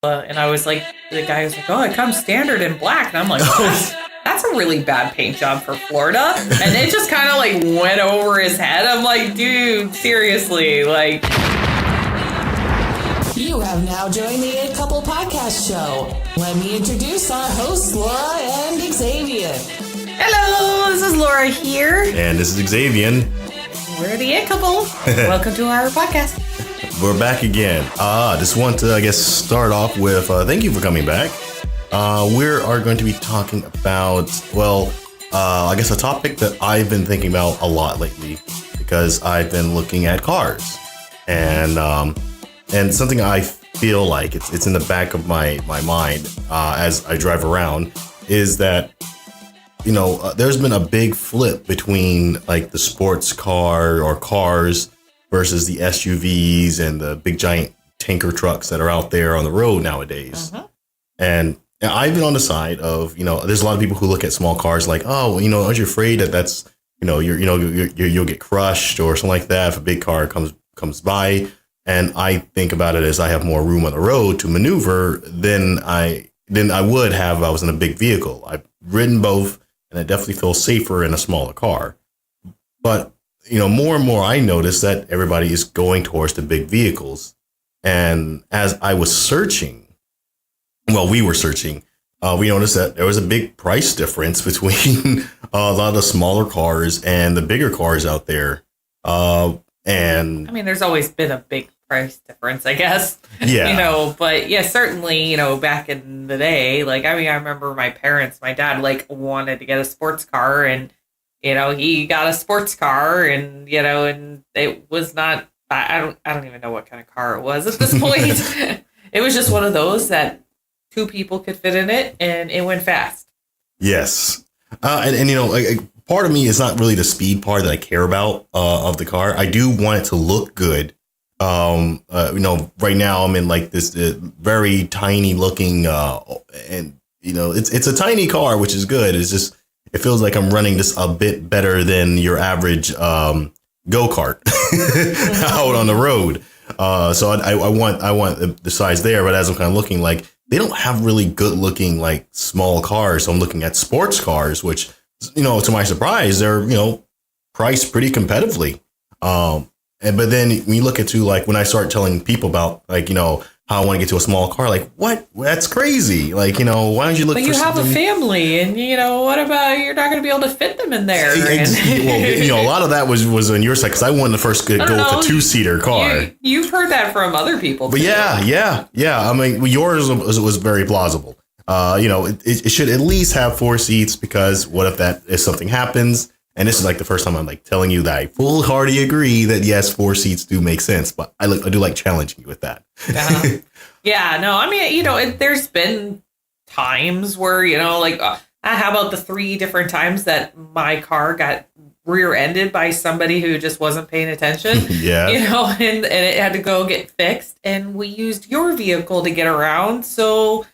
And I was like, the guy was like, oh, it comes standard in black. And I'm like, oh, that's a really bad paint job for Florida. And it just kind of like went over his head. I'm like, dude, seriously, like. You have now joined the A Couple Podcast Show. Let me introduce our hosts, Laura and Xavier. Hello, this is Laura here. And this is Xavier. We're the A Couple. Welcome to our podcast. We're back again. Just want to, start off with thank you for coming back. We are going to be talking about, a topic that I've been thinking about a lot lately because I've been looking at cars. And something I feel like it's in the back of my mind as I drive around is that, there's been a big flip between like the sports car or cars versus the SUVs and the big giant tanker trucks that are out there on the road nowadays. Uh-huh. And I've been on the side of, there's a lot of people who look at small cars like, oh, aren't you afraid that that's, you'll get crushed or something like that if a big car comes by. And I think about it as I have more room on the road to maneuver than I would have if I was in a big vehicle. I've ridden both, and I definitely feel safer in a smaller car. But, more and more I notice that everybody is going towards the big vehicles. And as I was searching, we were searching, we noticed that there was a big price difference between a lot of the smaller cars and the bigger cars out there. And there's always been a big price difference, I guess. Yeah. But yeah, certainly, back in the day, I remember my dad wanted to get a sports car and, he got a sports car and, and it was not, I don't even know what kind of car it was at this point. It was just one of those that two people could fit in it and it went fast. Yes. And part of me is not really the speed part that I care about of the car. I do want it to look good. Right now I'm in like this very tiny looking and it's a tiny car, which is good. It's just it feels like I'm running just a bit better than your average go-kart out on the road. So I want the size there, but as I'm kind of looking, like they don't have really good looking like small cars. So I'm looking at sports cars, which to my surprise, they're, priced pretty competitively. But then when you look into like when I start telling people about like, how I want to get to a small car, like what? That's crazy. Like, why don't you look but for you have something? A family and, what about you're not going to be able to fit them in there? A lot of that was on your side because I wanted to first go with a 2-seater car. You've heard that from other people. But too. Yeah. Yours was very plausible. It should at least have 4 seats because what if something happens? And this is like the first time I'm like telling you that I full-heartedly agree that yes, 4 seats do make sense, but I do like challenging you with that. Yeah, no, there's been times where, how about the 3 different times that my car got rear-ended by somebody who just wasn't paying attention? Yeah. And it had to go get fixed, and we used your vehicle to get around, so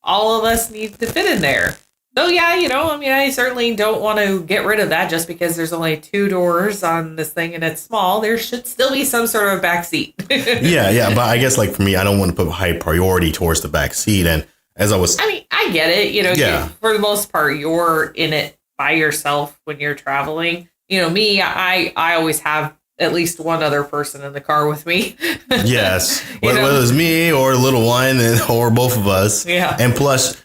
all of us need to fit in there. So, yeah, I certainly don't want to get rid of that just because there's only 2 doors on this thing and it's small. There should still be some sort of back seat. Yeah. But I guess like for me, I don't want to put high priority towards the back seat. And as I was. I get it. Yeah. For the most part, you're in it by yourself when you're traveling. Me, I always have at least one other person in the car with me. Yes. Whether it's me or a little one or both of us. Yeah. And plus,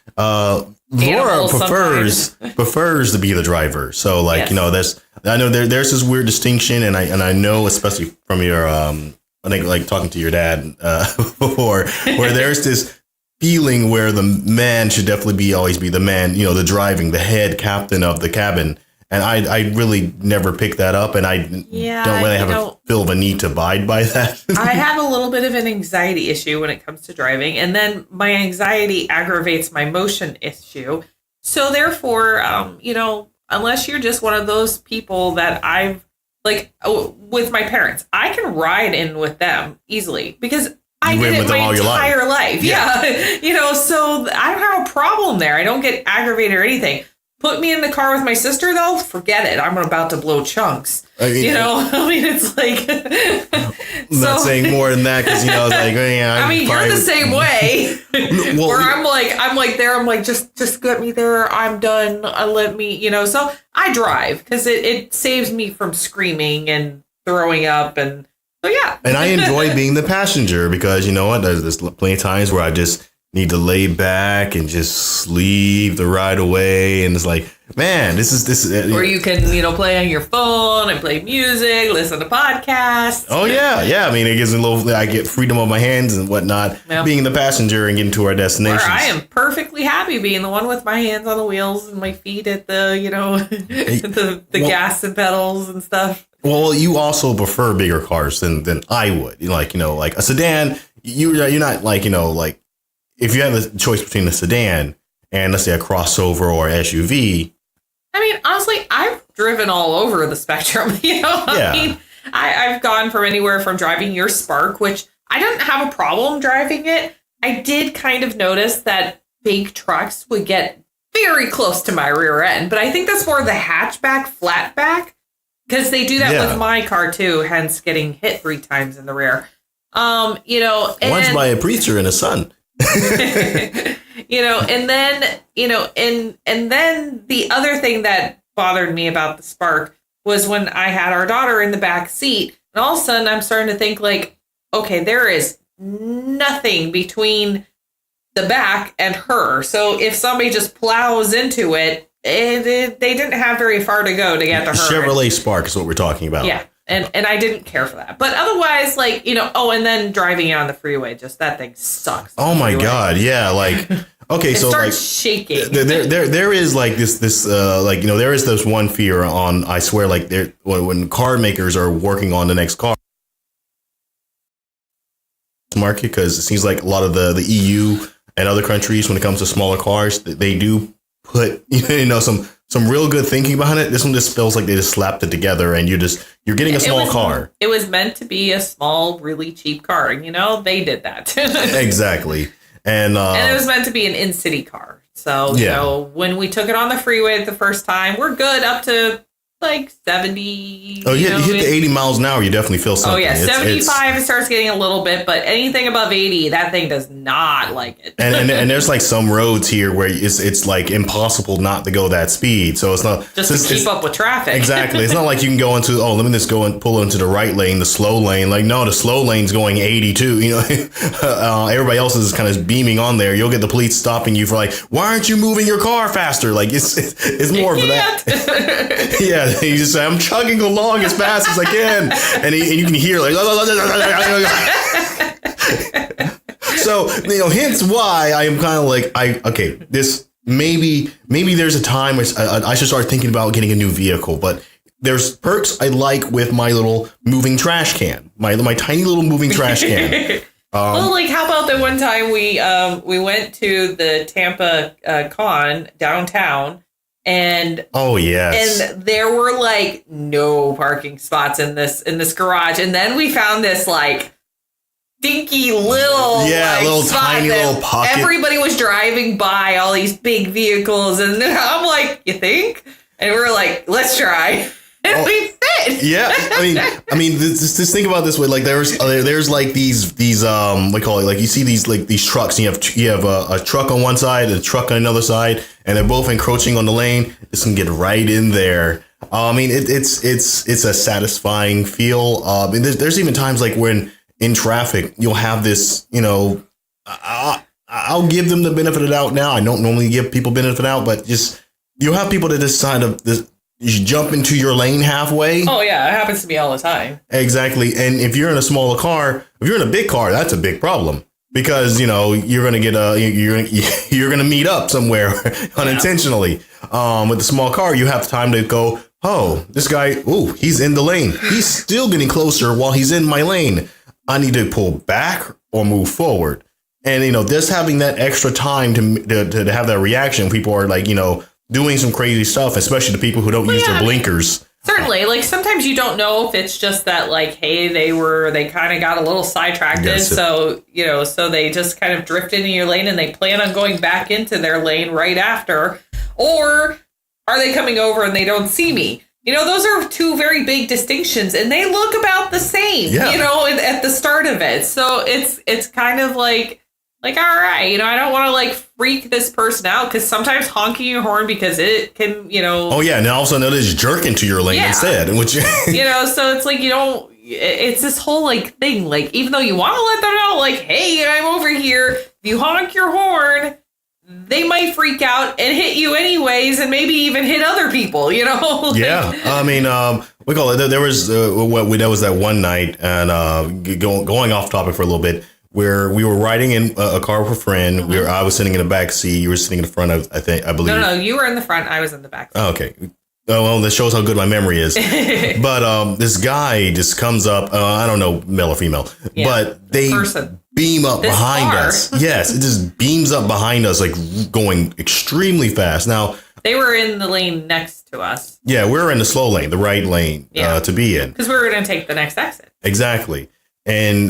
Laura prefers to be the driver. So like, yes. I know there's this weird distinction and I know, especially from your, I think like talking to your dad before, where there's this feeling where the man should definitely always be the man, the driving, the head captain of the cabin. And I really never picked that up, and I don't really have a feel of a need to abide by that. I have a little bit of an anxiety issue when it comes to driving, and then my anxiety aggravates my motion issue. So therefore, unless you're just one of those people that I've, with my parents, I can ride in with them easily because I did it my entire life. Yeah. So I don't have a problem there. I don't get aggravated or anything. Put me in the car with my sister, though, forget it. I'm about to blow chunks. I mean, it's like... I'm not saying more than that because, it's like, yeah, you're the same way. Well, where I'm like, just get me there. I'm done. Let me, So I drive because it saves me from screaming and throwing up. And so, yeah. And I enjoy being the passenger because, you know what? There's plenty of times where I just need to lay back and just sleep the ride away. And it's like, man, this is. Or you can, play on your phone and play music, listen to podcasts. Oh, yeah. Yeah. I mean, it gives me I get freedom of my hands and whatnot, being the passenger and getting to our destination. I am perfectly happy being the one with my hands on the wheels and my feet at the, the gas and pedals and stuff. Well, you also prefer bigger cars than I would. Like a sedan, you're not like, if you have a choice between a sedan and, let's say, a crossover or SUV. I mean, honestly, I've driven all over the spectrum. I've gone from anywhere from driving your Spark, which I didn't have a problem driving it. I did kind of notice that big trucks would get very close to my rear end, but I think that's more the hatchback, flatback, because they do that with my car, too, hence getting hit 3 times in the rear. Once by a preacher and a son. And then the other thing that bothered me about the Spark was when I had our daughter in the back seat, and all of a sudden I'm starting to think like, okay, there is nothing between the back and her. So if somebody just plows into it, they didn't have very far to go to get to her. Chevrolet Spark is what we're talking about. Yeah. And I didn't care for that. But otherwise, and then driving it on the freeway, just that thing sucks. Oh my God. Yeah. Like, okay. So starts shaking. There is like this, there is this one fear on, I swear, like when car makers are working on the next car market, because it seems like a lot of the EU and other countries, when it comes to smaller cars, they do put, some real good thinking behind it. This one just feels like they just slapped it together and you're getting a small car. It was meant to be a small, really cheap car. They did that. Exactly. And it was meant to be an in-city car. So, when we took it on the freeway the first time, we're good up to like 70. Oh, yeah. You hit the 80 miles an hour, you definitely feel something. Oh, yeah. 75, it starts getting a little bit, but anything above 80, that thing does not like it. and there's like some roads here where it's like impossible not to go that speed. So it's not just to keep up with traffic. Exactly. It's not like you can go into, let me just go and pull into the right lane, the slow lane. Like, no, the slow lane's going 82. Everybody else is kind of beaming on there. You'll get the police stopping you for like, why aren't you moving your car faster? Like it's more of that. Yeah. He just say, I'm chugging along as fast as I can. And you can hear like, so, hence why I am kind of like, this maybe there's a time where I should start thinking about getting a new vehicle, but there's perks I like with my little moving trash can, my tiny little moving trash can. Well, like, how about the one time we went to the Tampa con downtown, and oh yes, and there were like no parking spots in this garage, and then we found this like dinky little little tiny little pocket. Everybody was driving by all these big vehicles, and I'm like, you think? And we're like, let's try. And we fit. Yeah, I mean, just think about it this way. Like there's like these what do you call it? Like you see these trucks. And you have a truck on one side, and a truck on another side, and they're both encroaching on the lane. This can get right in there. I mean, it's a satisfying feel. And there's even times like when in traffic you'll have this. I'll give them the benefit of the doubt now. I don't normally give people benefit of the doubt, but just you'll have people that decide of this. You jump into your lane halfway. Oh, yeah. It happens to me all the time. Exactly. And if you're in a smaller car, if you're in a big car, that's a big problem because, you're going to get you're going to meet up somewhere unintentionally. With the small car, you have time to go, oh, this guy, he's in the lane. He's still getting closer while he's in my lane. I need to pull back or move forward. And, just having that extra time to have that reaction, people are like, doing some crazy stuff, especially the people who don't use their blinkers. Certainly. Like sometimes you don't know if it's just that like, hey, they kind of got a little sidetracked. Yes. So, so they just kind of drift into your lane and they plan on going back into their lane right after. Or are they coming over and they don't see me? You know, those are two very big distinctions, and they look about the same, you know, at the start of it. So it's kind of like, all right, you know, I don't want to like freak this person out, because sometimes honking your horn because it can, you know. Oh, yeah. And all of a sudden it is jerking to your lane instead. Which, you know, so it's like, you don't, it's this whole like thing, like, even though you want to let them know, like, hey, I'm over here, if you honk your horn, they might freak out and hit you anyways, and maybe even hit other people, you know? Yeah. I mean, we call it, there was, there was that one night, and going off topic for a little bit, where we were riding in a car with a friend. Mm-hmm. I was sitting in the back seat. You were sitting in the front, I believe. No, you were in the front. I was in the back seat. Oh, okay. Oh, well, that shows how good my memory is. But this guy just comes up. I don't know, male or female, but they beam up behind us. Yes, it just beams up behind us, like going extremely fast. Now, they were in the lane next to us. Yeah, we were in the slow lane, the right lane to be in. Because we were going to take the next exit. Exactly. And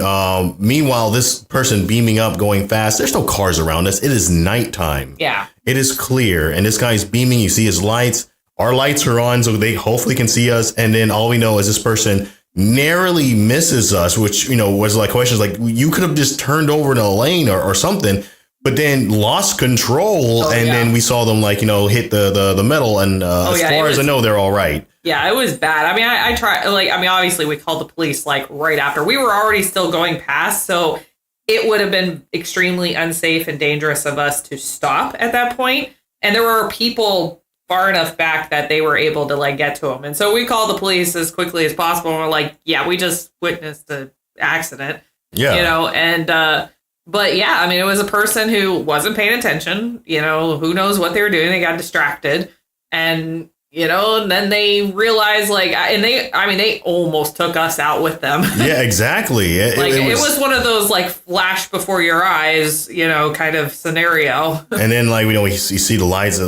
meanwhile, this person beaming up, going fast, there's no cars around us. It is nighttime. Yeah. It is clear. And this guy's beaming. You see his lights. Our lights are on, so they hopefully can see us. And then all we know is this person narrowly misses us, which, you know, was like questions like, you could have just turned over in a lane or something, but then lost control. Then we saw them, like, you know, hit the metal. And as far as I know, they're all right. Yeah, it was bad. I mean, I tried, like, I mean, obviously we called the police like right after. We were already still going past, so it would have been extremely unsafe and dangerous of us to stop at that point. And there were people far enough back that they were able to like get to him. And so we called the police as quickly as possible. And we're like, yeah, we just witnessed an accident. Yeah. You know, and but yeah, I mean, it was a person who wasn't paying attention. You know, who knows what they were doing. They got distracted. And, you know, and then they realized, like, and they almost took us out with them. Yeah, exactly. It was one of those, like, flash before your eyes, you know, kind of scenario. And then, like, you know, you see the lights.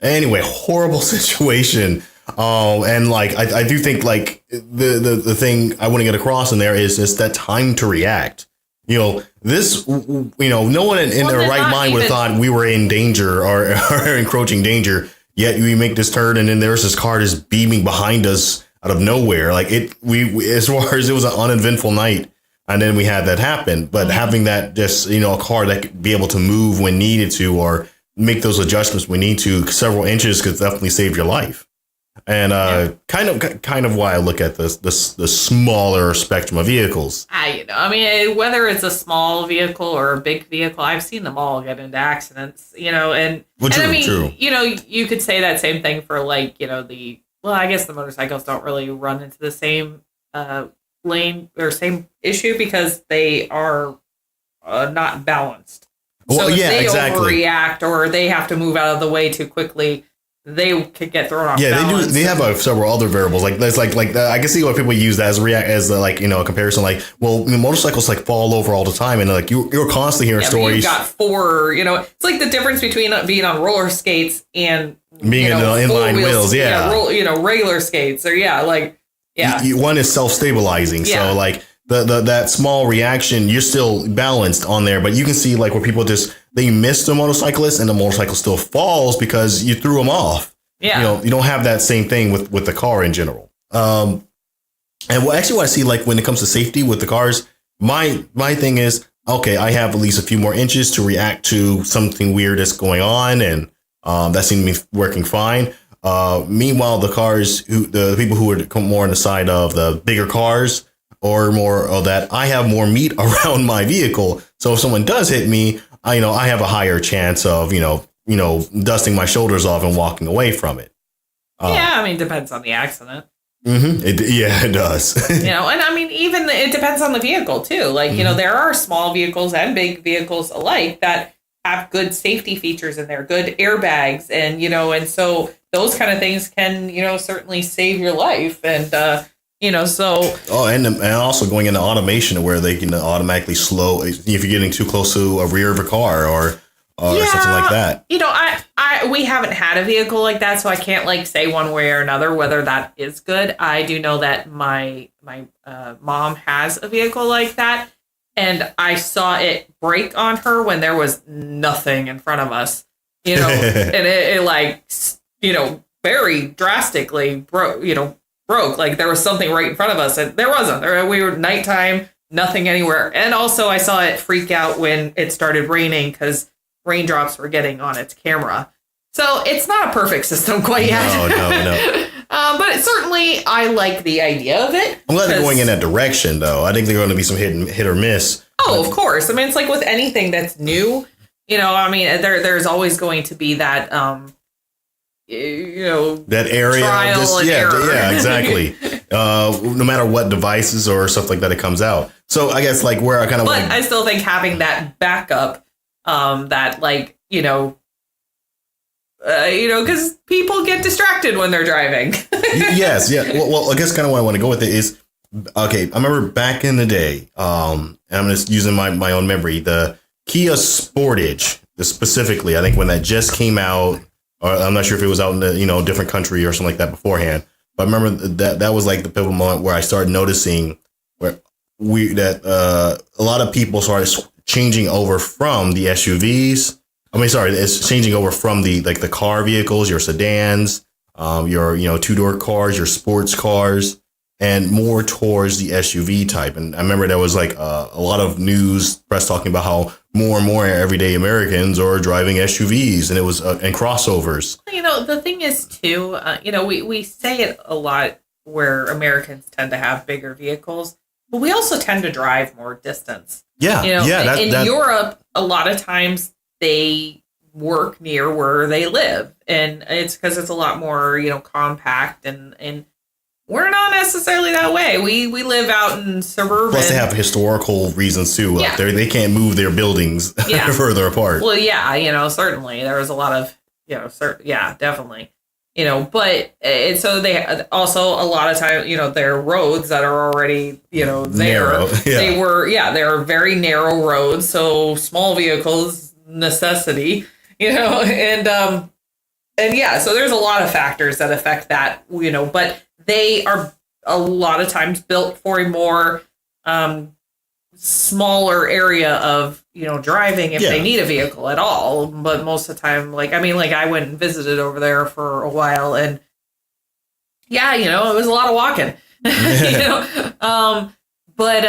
Anyway, horrible situation. And, like, I do think, like, the thing I want to get across in there is just that time to react. You know, this, you know, no one in their right mind would have thought we were in danger or encroaching danger. Yet we make this turn, and then there's this car just beaming behind us out of nowhere. Like we as far as it was an uneventful night, and then we had that happen. But having that, just, you know, a car that could be able to move when needed to, or make those adjustments when need to, several inches could definitely save your life. And kind of why I look at the smaller spectrum of vehicles. You know, I mean, whether it's a small vehicle or a big vehicle, I've seen them all get into accidents. You know, and I mean, you know, you could say that same thing for, like, you know, I guess the motorcycles don't really run into the same lane or same issue because they are not balanced. So if they overreact or they have to move out of the way too quickly, they could get thrown off. Yeah, they do. They have several other variables. Like there's like I can see why people use that as like, you know, a comparison. Like, well, motorcycles like fall over all the time, and like you're constantly hearing stories. You've got four. You know, it's like the difference between being on roller skates and being in inline wheels. Yeah, regular skates or one is self-stabilizing. Yeah. So like that small reaction, you're still balanced on there, but you can see like where people they miss the motorcyclist and the motorcycle still falls because you threw them off. Yeah. You know, you don't have that same thing with the car in general. And what I see, like, when it comes to safety with the cars, my thing is, okay, I have at least a few more inches to react to something weird that's going on. And that seemed to be working fine. Meanwhile, the people who are more on the side of the bigger cars, or more of that, I have more meat around my vehicle. So if someone does hit me, I have a higher chance of, dusting my shoulders off and walking away from it. I mean, depends on the accident. Mm-hmm. It does. And I mean, even it depends on the vehicle too. Like, there are small vehicles and big vehicles alike that have good safety features in there, good airbags, and, and so those kind of things can, certainly save your life. And, so. Oh, and also going into automation where they can automatically slow if you're getting too close to a rear of a car or something like that. We haven't had a vehicle like that, so I can't say one way or another whether that is good. I do know that my mom has a vehicle like that, and I saw it brake on her when there was nothing in front of us, and it very drastically broke. Like there was something right in front of us, and there wasn't. We were nighttime, nothing anywhere. And also, I saw it freak out when it started raining because raindrops were getting on its camera. So it's not a perfect system quite yet. No. But certainly, I like the idea of it. I'm glad they're going in that direction, though. I think they're going to be some hit or miss. Oh, of course. I mean, it's like with anything that's new. I mean, there's always going to be that, that area. Trial Yeah, exactly. No matter what devices or stuff like that it comes out. So I guess like where I kind of But I still think having that backup, that like, because people get distracted when they're driving. Yes. Yeah. Well, I guess kind of what I want to go with it is, okay, I remember back in the day, and I'm just using my own memory, the Kia Sportage, specifically, I think when that just came out, or I'm not sure if it was out in the, different country or something like that beforehand. But I remember that was like the pivotal moment where I started noticing where a lot of people started changing over from the SUVs. It's changing over from the car vehicles, your sedans, your 2-door cars, your sports cars, and more towards the SUV type. And I remember there was like a lot of news press talking about how more and more everyday Americans are driving SUVs, and it was and crossovers. The thing is too, we say it a lot where Americans tend to have bigger vehicles, but we also tend to drive more distance. Yeah, in Europe, a lot of times they work near where they live, and it's because it's a lot more compact, and we're not necessarily that way. We live out in suburban. Plus they have historical reasons too. Yeah. They can't move their buildings further apart. Well, yeah, certainly there was a lot of definitely. But and so they also a lot of time, there are roads that are already, there. Narrow. Yeah. They're very narrow roads. So small vehicles, necessity, and so there's a lot of factors that affect that, but they are a lot of times built for a more smaller area of driving if they need a vehicle at all. But most of the time, I went and visited over there for a while, and it was a lot of walking. But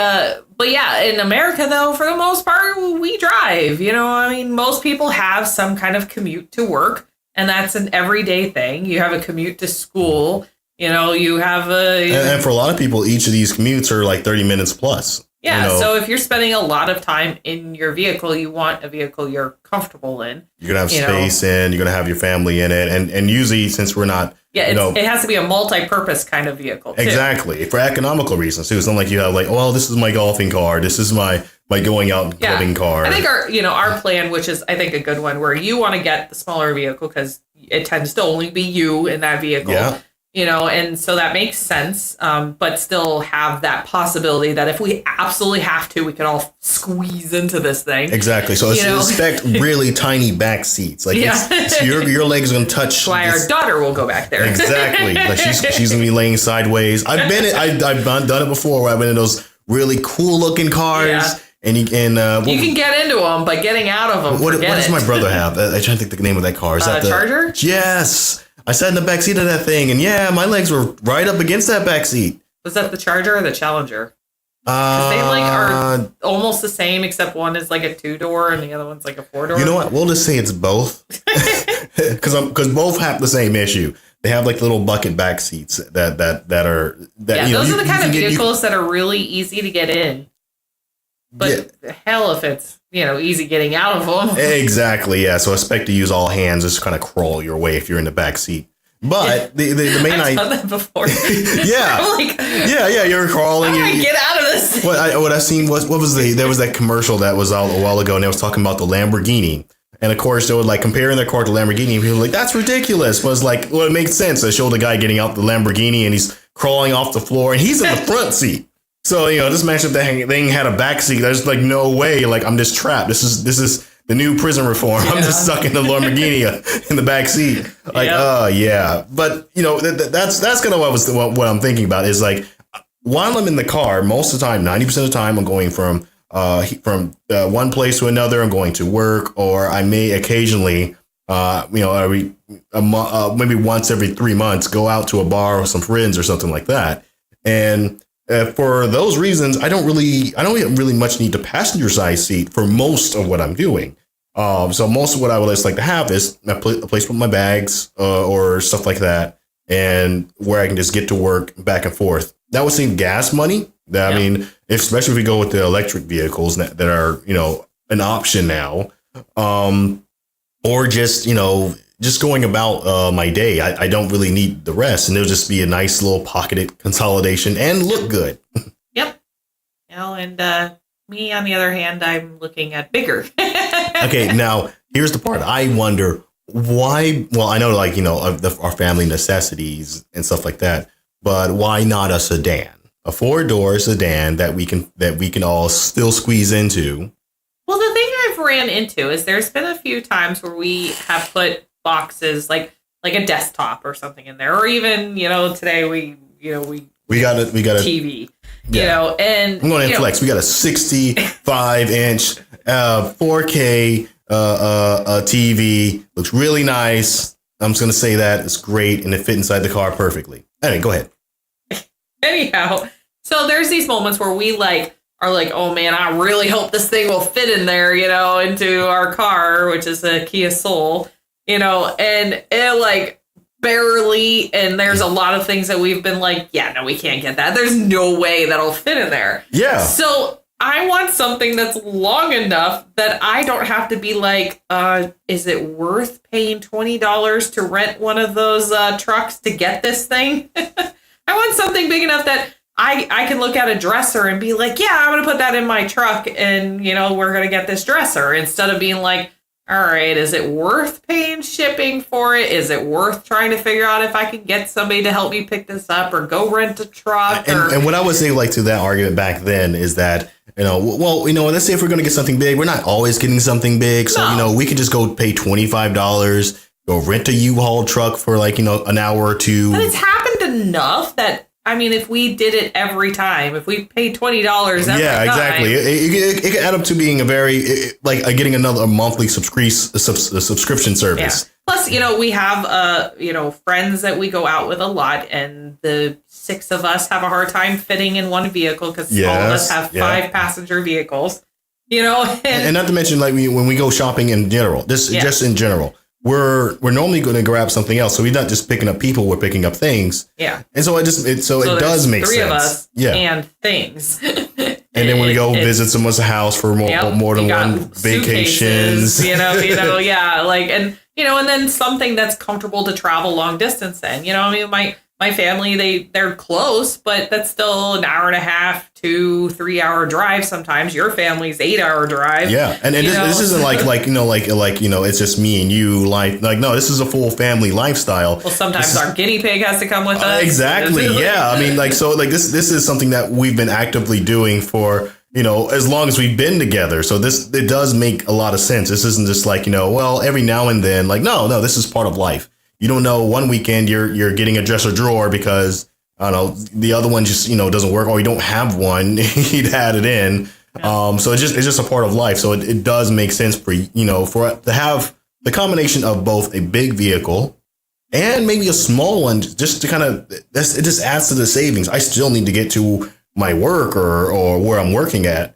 in America though, for the most part, we drive. Most people have some kind of commute to work, and that's an everyday thing. You have a commute to school. You have and for a lot of people, each of these commutes are like 30 minutes plus. Yeah. So if you're spending a lot of time in your vehicle, you want a vehicle you're comfortable in. You're going to have space in, you're going to have your family in it. And usually, since we're not, it has to be a multi-purpose kind of vehicle, too. Exactly. For economical reasons, too. It's not like you have this is my golfing car. This is my going out clubbing car. I think our plan, which is, I think, a good one, where you want to get the smaller vehicle because it tends to only be you in that vehicle. Yeah. And so that makes sense, but still have that possibility that if we absolutely have to, we can all squeeze into this thing. Exactly. So expect really tiny back seats. Like your legs are going to touch. That's why our daughter will go back there. Exactly. Like she's going to be laying sideways. I've done it before where I've been in those really cool looking cars. Yeah. And you can get into them, but getting out of them. What does my brother have? I'm trying to think the name of that car. Is that the Charger? Yes. I sat in the back seat of that thing, and my legs were right up against that back seat. Was that the Charger or the Challenger? Because they are almost the same, except one is like a 2-door and the other one's like a 4-door. You know what? We'll just say it's both, because both have the same issue. They have like little bucket back seats that are those are the kind of vehicles that are really easy to get in. But hell, if it's easy getting out of them. Exactly, yeah. So expect to use all hands, just kind of crawl your way if you're in the back seat. But the main I've done that before. You're crawling. How do I get out of this? What I've seen was there was that commercial that was out a while ago, and they was talking about the Lamborghini. And of course, they were like comparing their car to Lamborghini. And people were like, that's ridiculous. But it's like, well, it makes sense. They showed the guy getting out the Lamborghini, and he's crawling off the floor, and he's in the front seat. So, just imagine if that thing had a backseat. There's like no way. Like, I'm just trapped. This is the new prison reform. I'm just stuck in the Lamborghini in the back seat. Like, But that's kind of what I'm thinking about is like while I'm in the car, most of the time, 90% of the time, I'm going from one place to another. I'm going to work, or I may occasionally every maybe once every 3 months, go out to a bar with some friends or something like that. And for those reasons, I don't really much need the passenger side seat for most of what I'm doing. So most of what I would just like to have is a place with my bags or stuff like that, and where I can just get to work back and forth. That would save gas money. I mean, especially if we go with the electric vehicles that are, an option now, or just going about my day. I don't really need the rest, and it'll just be a nice little pocketed consolidation and look good. Yep. And me, on the other hand, I'm looking at bigger. Okay, now here's the part. I wonder why. Well, I know, our family necessities and stuff like that, but why not a sedan? A 4-door sedan that we can all still squeeze into. Well, the thing I've ran into is there's been a few times where we have put boxes like a desktop or something in there, or even today we got a TV, and I'm going to flex. We got a 65-inch 4K TV. Looks really nice. I'm just going to say that it's great, and it fit inside the car perfectly. Anyway, go ahead. Anyhow, so there's these moments where we are like, oh man, I really hope this thing will fit in there, into our car, which is a Kia Soul, and it barely, and there's a lot of things that we've been like, yeah, no, we can't get that. There's no way that'll fit in there. Yeah. So I want something that's long enough that I don't have to be like, is it worth paying $20 to rent one of those trucks to get this thing? I want something big enough that I can look at a dresser and be like, yeah, I'm going to put that in my truck, and, we're going to get this dresser, instead of being like, all right, is it worth paying shipping for it? Is it worth trying to figure out if I can get somebody to help me pick this up, or go rent a truck? And what I would say to that argument back then is that, let's say if we're going to get something big, we're not always getting something big. So, we could just go pay $25, go rent a U-Haul truck for an hour or two. But it's happened enough that, if we did it every time, if we paid $20 every time. Yeah, exactly. It could add up to being a very, getting another monthly subscription service. Yeah. Plus, we have, friends that we go out with a lot, and the 6 of us have a hard time fitting in one vehicle because all of us have 5 passenger vehicles, And not to mention, when we go shopping in general, just in general. We're normally going to grab something else, so we're not just picking up people; we're picking up things. Yeah, and so it does make 3 sense. of us, and things. And then when we go visit someone's house for more than one vacations, and then something that's comfortable to travel long distance in. My family, they're close, but that's still an hour and a half, 2-3 hour drive. Sometimes your family's 8-hour drive. Yeah. And this isn't it's just me and you, no, this is a full family lifestyle. Well, sometimes our guinea pig has to come with us. Exactly. Yeah. This is something that we've been actively doing for, as long as we've been together. So it does make a lot of sense. This isn't just every now and then, no, this is part of life. You don't know, one weekend you're getting a dresser drawer because, I don't know, the other one just, doesn't work, or you don't have one, you'd add it in. Yeah. So it's just a part of life. So it does make sense for to have the combination of both a big vehicle and maybe a small one, just to it just adds to the savings. I still need to get to my work or where I'm working at.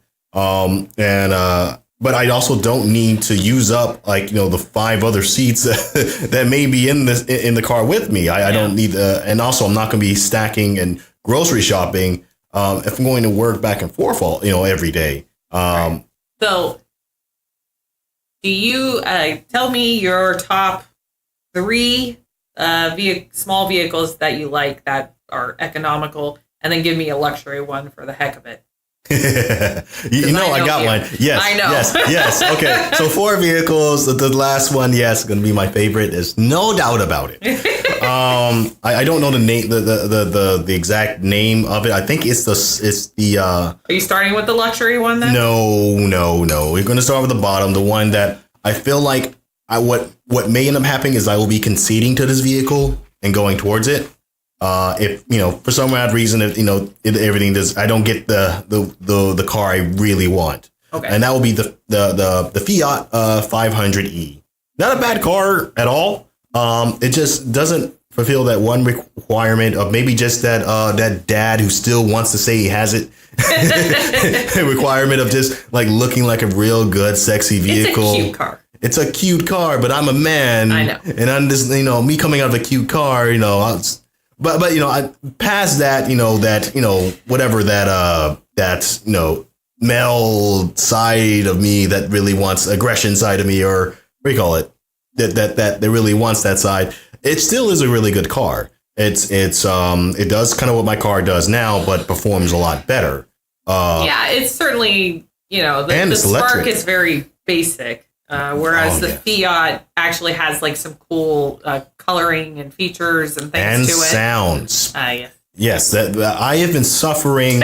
But I also don't need to use up the 5 other seats that may be in the car with me. I don't need and also I'm not going to be stacking and grocery shopping if I'm going to work back and forth every day. Right. So, do you tell me your top 3 small vehicles that you like that are economical, and then give me a luxury one for the heck of it? I got one. Yes. I know. Yes. Okay. So 4 vehicles. The last one, yes, going to be my favorite. There's no doubt about it. I don't know the name, the exact name of it. I think it's the. Are you starting with the luxury one then? No. We're going to start with the bottom. The one that I feel like what may end up happening is I will be conceding to this vehicle and going towards it. If for some odd reason, everything does, I don't get the car I really want. Okay. And that will be the Fiat 500e. Not a bad car at all. It just doesn't fulfill that one requirement of maybe just that dad who still wants to say he has it. Requirement of just like looking like a real good, sexy vehicle. It's a cute car. It's a cute car, but I'm a man. I know. And I'm just, me coming out of a cute car, but I past that, whatever that male side of me that really wants aggression side of me, or what do you call it? That really wants that side. It still is a really good car. It does kind of what my car does now, but performs a lot better. It's certainly, the Spark electric. is very basic. Whereas the Fiat actually has like some cool coloring and features and things and to it. Sounds. Yes. Yes, that I have been suffering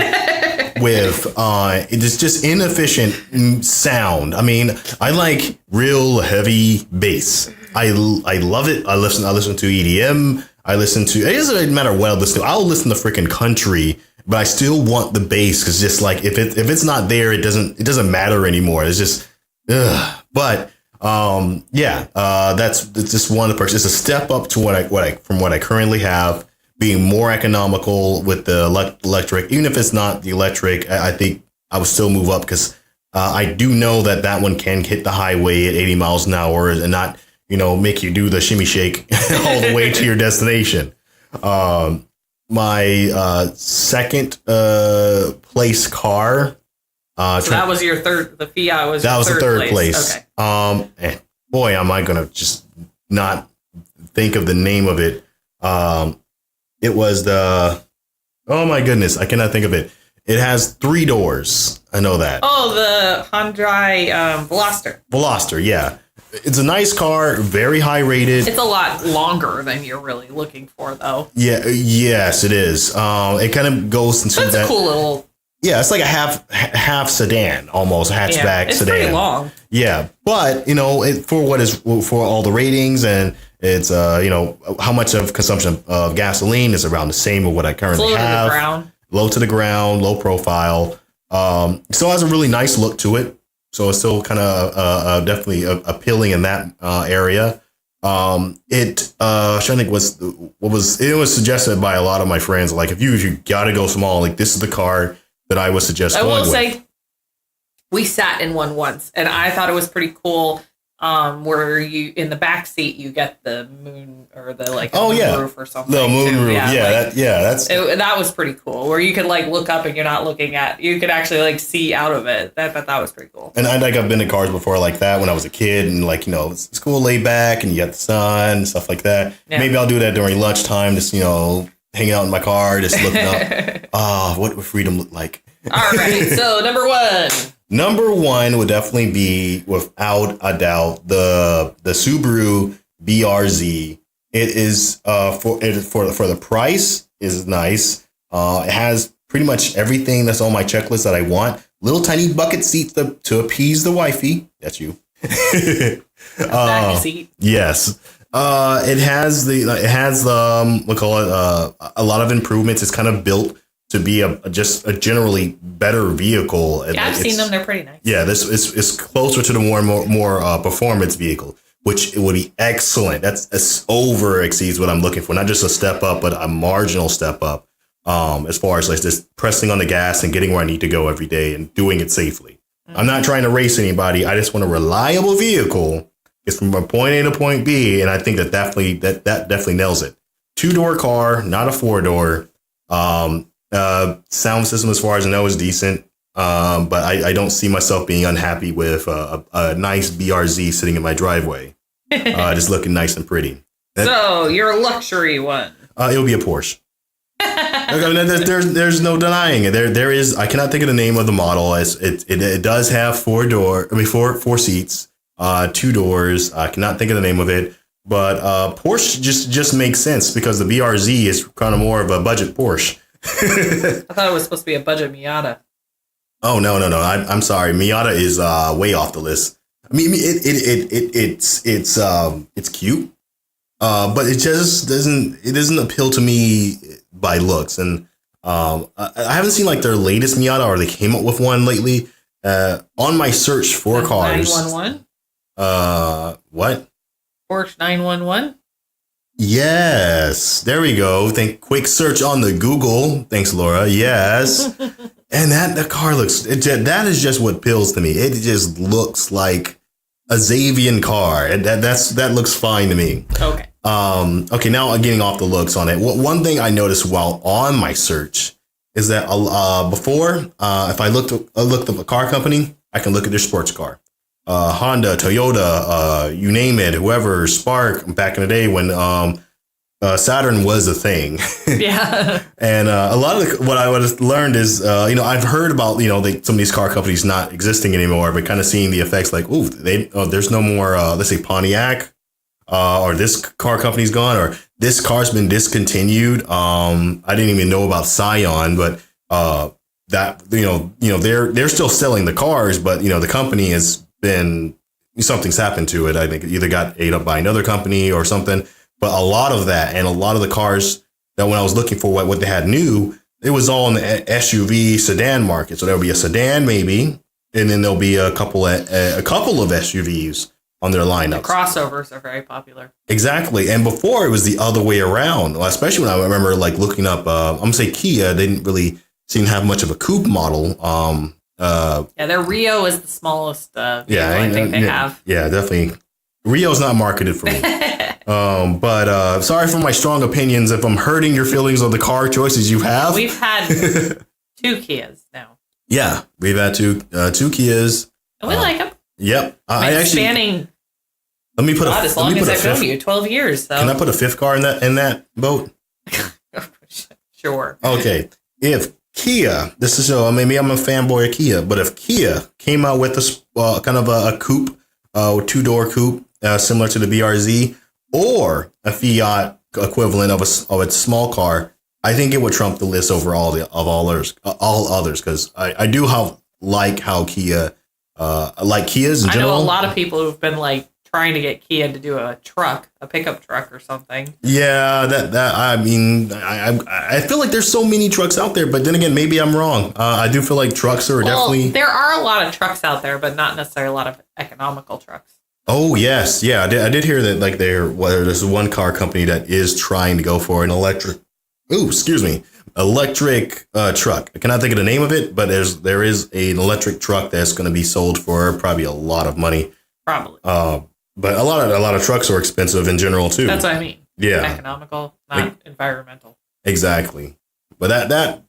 with it is just inefficient sound. I mean, I like real heavy bass. I love it. I listen to EDM. It doesn't matter what I listen to. I'll listen to freaking country, but I still want the bass because just like if it's not there, it doesn't matter anymore. It's just But it's just one of the perks. It's a step up to from what I currently have, being more economical with the electric. Even if it's not the electric, I think I would still move up because I do know that one can hit the highway at 80 miles an hour and not, make you do the shimmy shake all the way to your destination. My second place car. So that was your third. The Fiat was. That was the third place. Okay. Boy, am I gonna just not think of the name of it. It was the. Oh my goodness, I cannot think of it. It has 3 doors. I know that. Oh, the Hyundai Veloster. Veloster, yeah. It's a nice car, very high rated. It's a lot longer than you're really looking for, though. Yeah. Yes, it is. It kind of goes into that. It's a cool little. Yeah, it's like a half sedan, almost hatchback it's sedan. It's pretty long. Yeah, but for all the ratings and it's how much of consumption of gasoline is around the same of what I currently have. Low to the ground, low profile. Still has a really nice look to it. So it's still kind of definitely appealing in that area. It was suggested by a lot of my friends. Like if you gotta go small, like this is the car that I would suggest going with. I will say, we sat in one once, and I thought it was pretty cool. Where you in the back seat you get the moon or the moon roof or something. The moon roof, that was pretty cool. Where you could look up and you're not looking at. You could actually see out of it. That was pretty cool. And I've been in cars before like that when I was a kid, and it's cool, laid back, and you got the sun and stuff like that. Yeah. Maybe I'll do that during lunchtime, just hanging out in my car, just looking up. What would freedom look like? All right, so number 1. Number 1 would definitely be, without a doubt, the Subaru BRZ. It is for the price is nice. It has pretty much everything that's on my checklist that I want. Little tiny bucket seats to appease the wifey. That's you. Back seat. Yes. It has a lot of improvements. It's kind of built to be just a generally better vehicle. Yeah, I've seen them. They're pretty nice. Yeah, this is closer to the more performance vehicle, which it would be excellent. That's over exceeds what I'm looking for. Not just a step up, but a marginal step up. As far as just pressing on the gas and getting where I need to go every day and doing it safely. Mm-hmm. I'm not trying to race anybody. I just want a reliable vehicle. It's from point A to point B, and I think that definitely nails it. 2-door car, not a 4-door. Sound system, as far as I know, is decent. But I don't see myself being unhappy with a nice BRZ sitting in my driveway, just looking nice and pretty. So your luxury one? It'll be a Porsche. There's no denying it. There is. I cannot think of the name of the model. It does have 4 seats. 2 doors. I cannot think of the name of it, but Porsche just makes sense because the BRZ is kind of more of a budget Porsche. I thought it was supposed to be a budget Miata. Oh no! I'm sorry. Miata is way off the list. I mean, it's cute, but it just doesn't appeal to me by looks. And I haven't seen their latest Miata, or they came up with one lately. On my search for cars. 911? What? Porsche 911. Yes, there we go. Quick search on the Google. Thanks, Laura. Yes, and the car looks. That is just what appeals to me. It just looks like a Xavian car, and that looks fine to me. Okay. Okay. Now I'm getting off the looks on it. One thing I noticed while on my search is that before, if I looked up a car company, I can look at their sports car. Honda, Toyota, you name it, whoever, Spark, back in the day when Saturn was a thing. Yeah. And a lot of what I would have learned is, I've heard about, some of these car companies not existing anymore, but kind of seeing the effects like, there's no more, let's say Pontiac, or this car company's gone, or this car's been discontinued. I didn't even know about Scion, but that, they're still selling the cars, but, the company has been, something's happened to it. I think it either got ate up by another company or something. But a lot of that, and a lot of the cars that when I was looking for what they had new, it was all in the SUV sedan market. So there'll be a sedan maybe, and then there'll be a couple of SUVs on their lineups. The crossovers are very popular. Exactly. And before it was the other way around, especially when I remember like looking up, I'm going to say Kia, they didn't really seem to have much of a coupe model. Their Rio is the smallest vehicle I think they have. Yeah, definitely. Rio's not marketed for me. But sorry for my strong opinions if I'm hurting your feelings on the car choices you have. We've had 2 Kias now. Yeah, we've had two Kias. And we like them. Yep. I actually spanning. Let me put as long as I've known you, 12 years. So. Can I put a 5th car in that boat? Sure. Okay. If Kia, maybe I'm a fanboy of Kia, but if Kia came out with a kind of a coupe, 2-door coupe, similar to the BRZ, or a Fiat equivalent of a small car, I think it would trump the list over all others. Because I do like how Kia, like Kias in general. I know a lot of people who've been like trying to get Kia to do a pickup truck or something. Yeah, I feel like there's so many trucks out there, but then again, maybe I'm wrong. I do feel like trucks are definitely. There are a lot of trucks out there, but not necessarily a lot of economical trucks. Oh yes, yeah, I did hear that. Like there's one car company that is trying to go for an electric truck. I cannot think of the name of it, but there is an electric truck that's going to be sold for probably a lot of money. Probably. But a lot of trucks are expensive in general too. That's what I mean. Yeah, economical, not environmental. Exactly. But that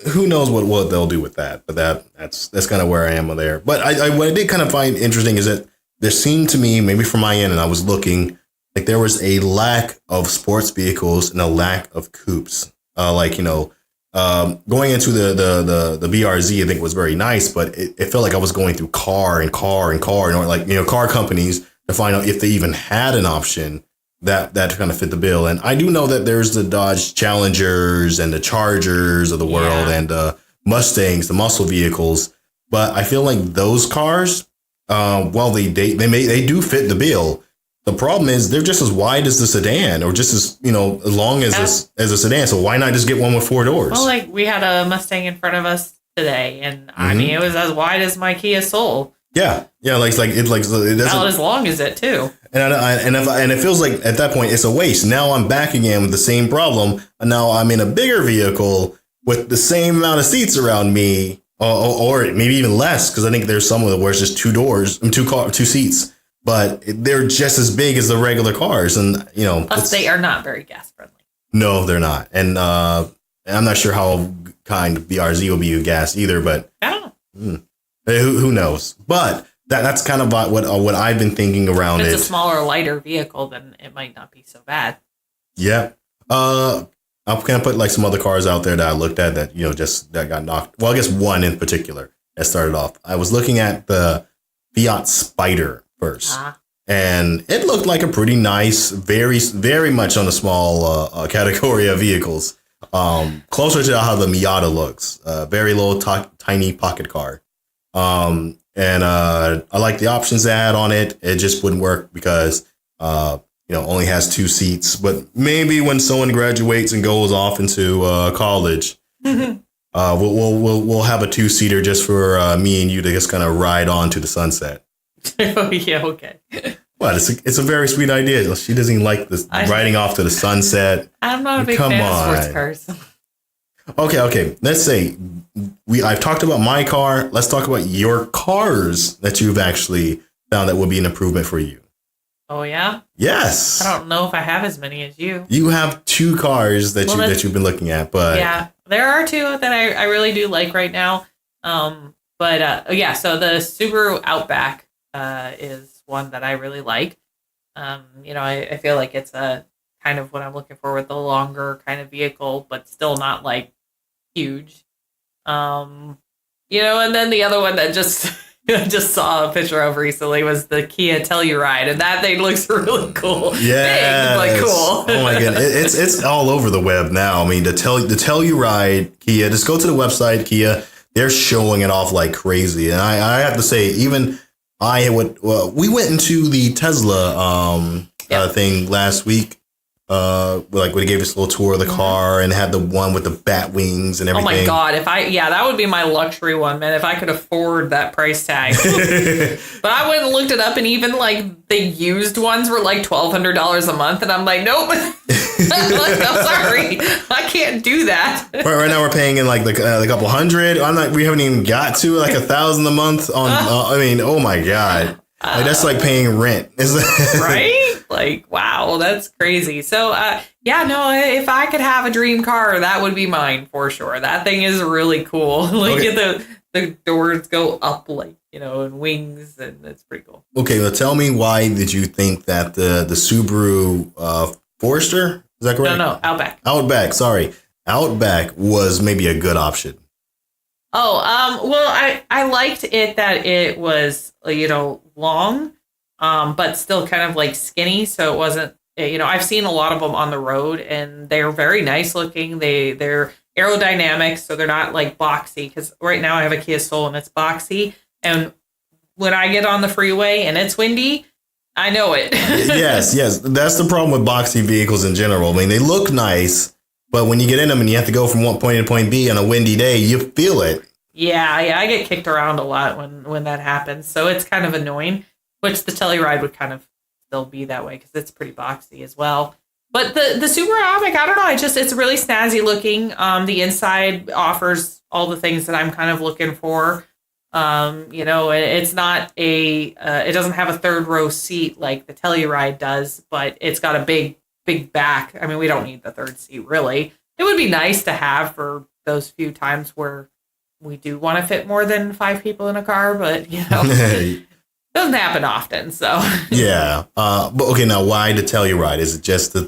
who knows what they'll do with that? But that's kind of where I am there. But what I did kind of find interesting is that there seemed to me, maybe from my end, and I was looking, like there was a lack of sports vehicles and a lack of coupes. Going into the BRZ, I think was very nice, but it felt like I was going through car, car companies to find out if they even had an option that kind of fit the bill. And I do know that there's the Dodge Challengers and the Chargers of the world and Mustangs, the muscle vehicles. But I feel like those cars, they do fit the bill. The problem is they're just as wide as the sedan, or just as long as a sedan. So why not just get one with 4 doors? Well, like we had a Mustang in front of us today, and I mean it was as wide as my Kia Soul. Yeah, it doesn't. Not as long as it too. And it feels like at that point it's a waste. Now I'm back again with the same problem, and now I'm in a bigger vehicle with the same amount of seats around me. Or maybe even less, because I think there's some where it's just 2 doors, 2 seats, but they're just as big as the regular cars, and plus they are not very gas friendly. No, they're not, and I'm not sure how kind BRZ will be with gas either, but I don't know. Who knows? But that's kind of what I've been thinking around it. If it's a smaller, lighter vehicle, then it might not be so bad. Yeah. I'll kind of put like some other cars out there that I looked at that, that got knocked. Well, I guess one in particular that started off. I was looking at the Fiat Spider first, and it looked like a pretty nice, very, very much on the small category of vehicles. Closer to how the Miata looks. Very little, tiny pocket car. And I like the options they had on it. It just wouldn't work because only has 2 seats, but maybe when someone graduates and goes off into college, we'll have a 2-seater just for me and you to just kind of ride on to the sunset. Oh yeah, okay. Well, it's a very sweet idea. She doesn't even like this riding off to the sunset. I'm not a big fan of sports cars. Okay. Let's say I've talked about my car. Let's talk about your cars that you've actually found that would be an improvement for you. Oh, yeah? Yes. I don't know if I have as many as you. You have 2 cars that you've been looking at, but yeah, there are 2 that I really do like right now. So the Subaru Outback is one that I really like. I feel like it's a kind of what I'm looking for with the longer kind of vehicle, but still not like huge. And then the other one that I just saw a picture of recently was the Kia Telluride, and that thing looks really cool. Yeah, big, but cool. Oh my goodness, it's all over the web now. I mean, the Telluride Kia. Just go to the website Kia. They're showing it off like crazy, and I have to say, even we went into the Tesla thing last week. When they gave us a little tour of the car and had the one with the bat wings and everything. Oh my God. That would be my luxury one, man. If I could afford that price tag. But I went and looked it up, and even like the used ones were like $1,200 a month. And I'm like, nope. I'm sorry. I can't do that. Right now we're paying in like the couple hundred. We haven't even got to like $1,000 a month on, oh my God. That's like paying rent. Right? Like, wow, that's crazy. So, if I could have a dream car, that would be mine for sure. That thing is really cool. The doors go up and wings, and it's pretty cool. Okay, well, tell me, why did you think that the Subaru Forester, is that correct? No, Outback. Outback was maybe a good option. Oh, I liked it that it was, long, but still kind of like skinny. So it wasn't, I've seen a lot of them on the road, and they're very nice looking. They're aerodynamic, so they're not like boxy, because right now I have a Kia Soul and it's boxy. And when I get on the freeway and it's windy, I know it. Yes. That's the problem with boxy vehicles in general. I mean, they look nice, but when you get in them and you have to go from one point to point B on a windy day, you feel it. Yeah, I get kicked around a lot when that happens. So it's kind of annoying, which the Telluride would kind of still be that way because it's pretty boxy as well. But the Subaru Outback, I don't know. It's really snazzy looking. The inside offers all the things that I'm kind of looking for. It's not it doesn't have a third row seat like the Telluride does, but it's got a big back. I mean, we don't need the third seat, really. It would be nice to have for those few times where we do want to fit more than 5 people in a car, but, it doesn't happen often, so. Yeah. But okay, now why the Telluride? Is it just the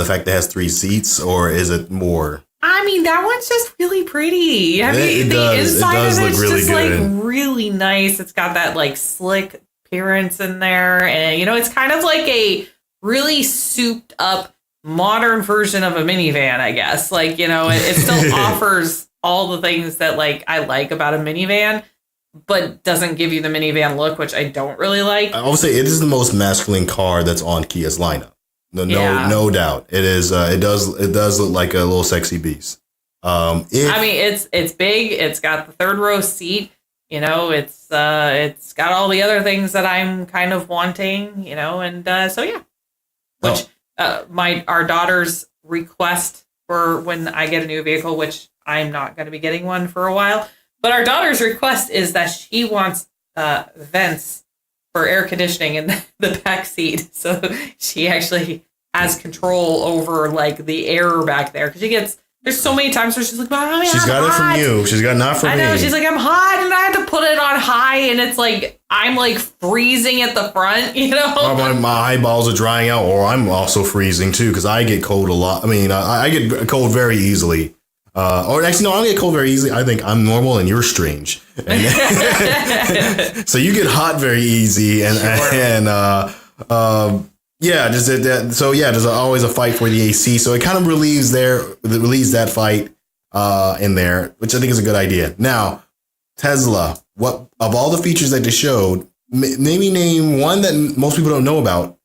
fact that it has 3 seats, or is it more? I mean, that one's just really pretty. I mean, the inside of it's really just good. Like really nice. It's got that like slick appearance in there, and it's kind of like a really souped up modern version of a minivan, I guess. Like, it still offers all the things that like I like about a minivan, but doesn't give you the minivan look, which I don't really like. I would say it is the most masculine car that's on Kia's lineup. No doubt. It is. It does look like a little sexy beast. It's big. It's got the third row seat. It's got all the other things that I'm kind of wanting. So yeah. Which our daughter's request for when I get a new vehicle, which I'm not going to be getting one for a while, but our daughter's request is that she wants vents for air conditioning in the back seat, so she actually has control over like the air back there, because there's so many times where she's like, Mommy, she's got it from you. She's got not from me. I know. She's like, I'm hot, and I have to put it on high, and it's like I'm like freezing at the front. My eyeballs are drying out, or I'm also freezing too, because I get cold a lot. I mean, I get cold very easily. Or actually, no, I don't get cold very easily. I think I'm normal and you're strange. So you get hot very easy, there's always a fight for the AC. So it kind of relieves that fight in there, which I think is a good idea. Now, Tesla, what of all the features that they showed, maybe name one that most people don't know about,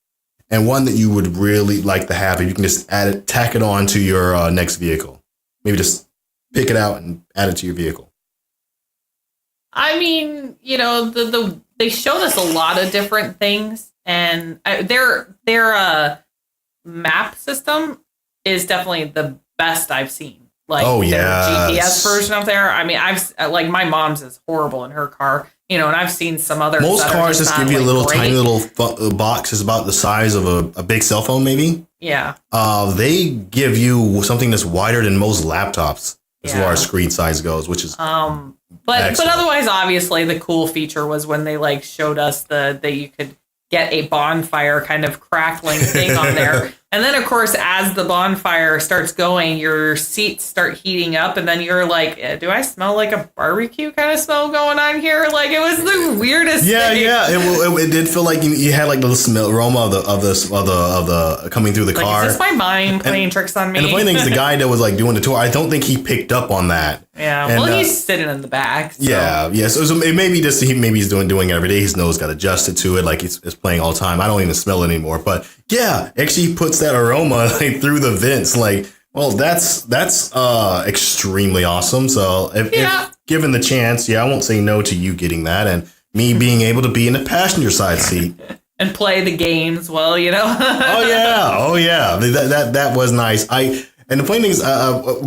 and one that you would really like to have, and you can just tack it on to your next vehicle. Maybe just pick it out and add it to your vehicle. I mean, they showed us a lot of different things. and their map system is definitely the best I've seen. Like their GPS version of there. I mean, I've like my mom's is horrible in her car, and I've seen some other. Most cars just give you a little tiny little box is about the size of a big cell phone, maybe. Yeah. They give you something that's wider than most laptops as far as screen size goes, which is but otherwise, obviously, the cool feature was when they like showed us that you could get a bonfire kind of crackling thing on there. And then, of course, as the bonfire starts going, your seats start heating up. And then you're like, do I smell like a barbecue kind of smell going on here? Like, it was the weirdest thing. Yeah. It did feel like you had like the smell aroma of the coming through the car. Is this my mind playing tricks on me? And the funny thing is the guy that was like doing the tour, I don't think he picked up on that. Yeah, and, well, he's sitting in the back. So. Yeah. So it may be just he's doing it every day. His nose got adjusted to it, like it's playing all the time. I don't even smell it anymore. But yeah, actually puts that aroma like through the vents. Like, well, that's extremely awesome. So if given the chance, I won't say no to you getting that, and me being able to be in the passenger side seat and play the games. Well, oh yeah, that was nice. And the funny thing is,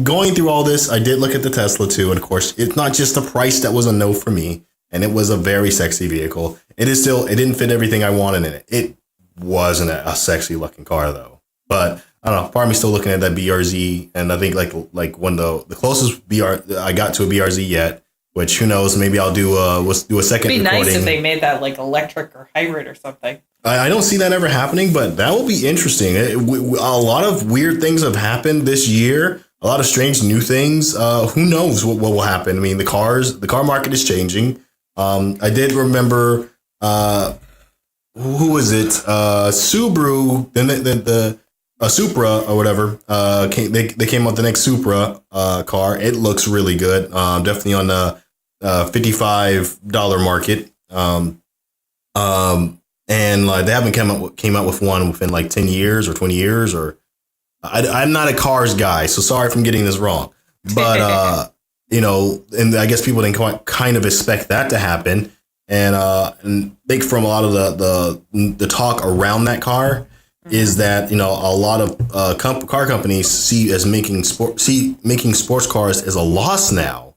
going through all this, I did look at the Tesla too. And of course, it's not just the price that was a no for me. And it was a very sexy vehicle. It didn't fit everything I wanted in it. It wasn't a sexy looking car though. But I don't know, part of me still looking at that BRZ. And I think like when the closest I got to a BRZ yet, which who knows, maybe I'll do a second recording. It'd be nice if they made that like electric or hybrid or something. I don't see that ever happening, but that will be interesting. A lot of weird things have happened this year. A lot of strange new things. Who knows what will happen? I mean, the car market is changing. I did remember, who was it? Subaru, the Supra or whatever. They came out with the next Supra car. It looks really good. Definitely on the $55 market. And they haven't came out with one within like 10 years or 20 years, or I'm not a cars guy, so sorry if I'm getting this wrong. But and I guess people didn't kind of expect that to happen. And I think from a lot of the talk around that car is that a lot of car companies see making sports cars as a loss now,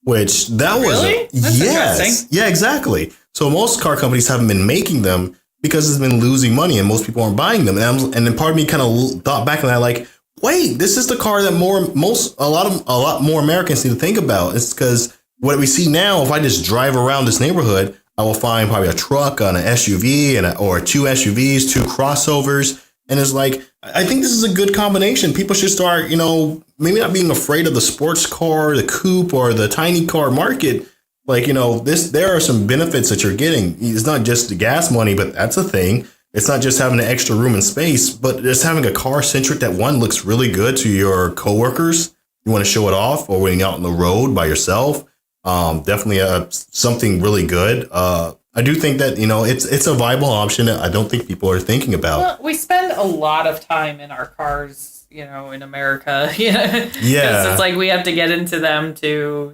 which that really? was yes, yeah, exactly. So most car companies haven't been making them because it's been losing money and most people aren't buying them. And then part of me kind of thought back on that, like, wait, this is the car that a lot more Americans need to think about. It's because what we see now, if I just drive around this neighborhood, I will find probably a truck, an SUV, or two SUVs, two crossovers. And it's like, I think this is a good combination. People should start, maybe not being afraid of the sports car, the coupe, or the tiny car market. Like, there are some benefits that you're getting. It's not just the gas money, but that's a thing. It's not just having an extra room and space, but just having a car centric that one looks really good to your coworkers. You want to show it off, or when you're out on the road by yourself. Definitely something really good. I do think that, it's a viable option that I don't think people are thinking about. Well, we spend a lot of time in our cars, in America. Yeah. It's like we have to get into them to,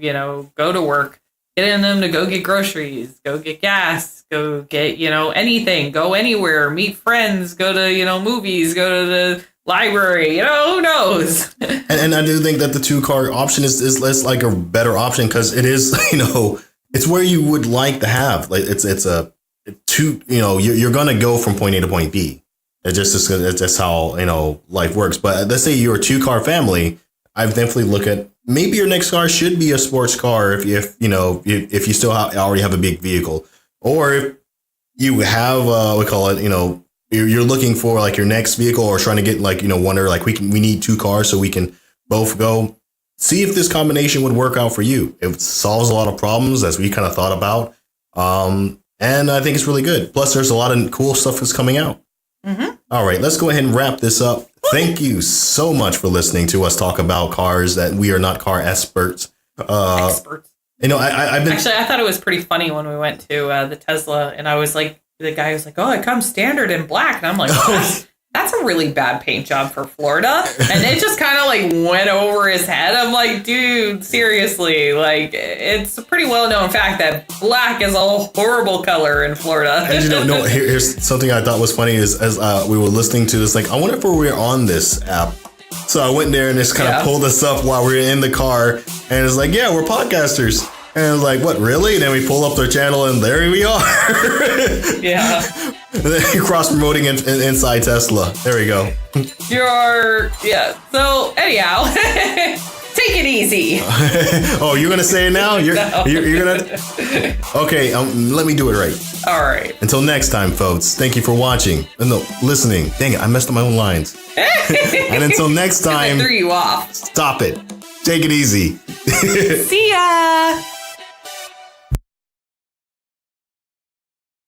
go to work. Get in them to go get groceries, go get gas, go get, anything, go anywhere, meet friends, go to, movies, go to the library, who knows? and I do think that the 2-car option is less like a better option because it is, it's where you would like to have. Like it's a two, you're going to go from point A to point B. It's just how, life works. But let's say you're a 2-car family. I've definitely look at maybe your next car should be a sports car if you still already have a big vehicle, or if you have we call it you're looking for like your next vehicle or trying to get wonder like we need 2 cars so we can both go. See if this combination would work out for you. It solves a lot of problems as we kind of thought about, and I think it's really good. Plus, there's a lot of cool stuff that's coming out. Mm-hmm. All right, let's go ahead and wrap this up. Thank you so much for listening to us talk about cars that we are not car experts. Experts. I've been actually. I thought it was pretty funny when we went to the Tesla, and I was like, the guy was like, "Oh, it comes standard in black," and I'm like, "What?" that's a really bad paint job for Florida. And it just kind of like went over his head. I'm like, dude, seriously, like it's a pretty well known fact that black is a horrible color in Florida. And you don't know, here's something I thought was funny is as we were listening to this, like, I wonder if we were on this app. So I went there and just kind of pulled us up while we were in the car. And it's like, yeah, we're podcasters. And I was like, what, really? And then we pull up their channel and there we are. Yeah. And then cross-promoting inside Tesla. There we go. So anyhow, take it easy. Oh, you're going to say it now? You're going to? Okay, let me do it right. All right. Until next time, folks, thank you for watching. No, listening. Dang it, I messed up my own lines. And until next time, I threw you off. Stop it. Take it easy. See ya.